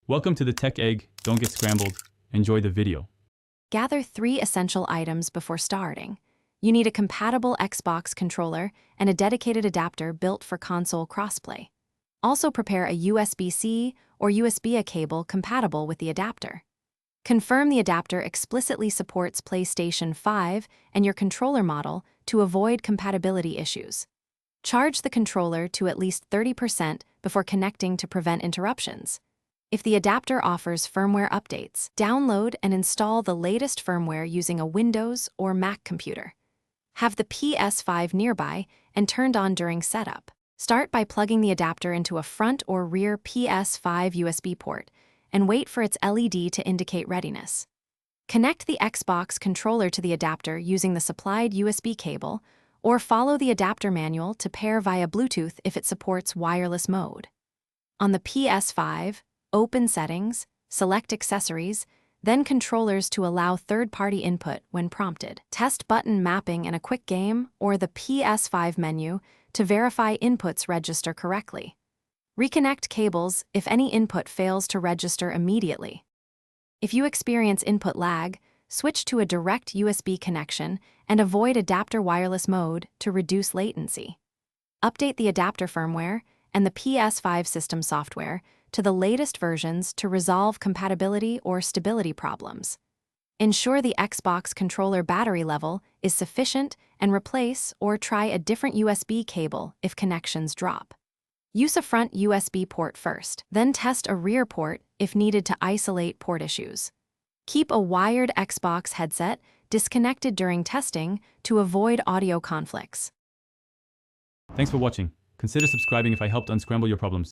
Welcome to the Tech Egg. Don't get scrambled. Enjoy the video. Gather 3 essential items before starting. You need a compatible Xbox controller and a dedicated adapter built for console crossplay. Also prepare a USB-C or USB-A cable compatible with the adapter. Confirm the adapter explicitly supports PlayStation 5 and your controller model to avoid compatibility issues. Charge the controller to at least 30% before connecting to prevent interruptions. If the adapter offers firmware updates, download and install the latest firmware using a Windows or Mac computer. Have the Ps5 nearby and turned on during setup. Start by plugging the adapter into a front or rear Ps5 USB port and wait for its LED to indicate readiness. Connect the Xbox controller to the adapter using the supplied USB cable, or follow the adapter manual to pair via Bluetooth if it supports wireless mode. On the Ps5, open Settings, select Accessories, then Controllers to allow third-party input when prompted. Test button mapping in a quick game or the Ps5 menu to verify inputs register correctly. Reconnect cables if any input fails to register immediately. If you experience input lag, switch to a direct USB connection and avoid adapter wireless mode to reduce latency. Update the adapter firmware and the Ps5 system software to the latest versions to resolve compatibility or stability problems. Ensure the Xbox controller battery level is sufficient and replace or try a different USB cable if connections drop. Use a front USB port first, then test a rear port if needed to isolate port issues. Keep a wired Xbox headset disconnected during testing to avoid audio conflicts. Thanks for watching. Consider subscribing if I helped unscramble your problems.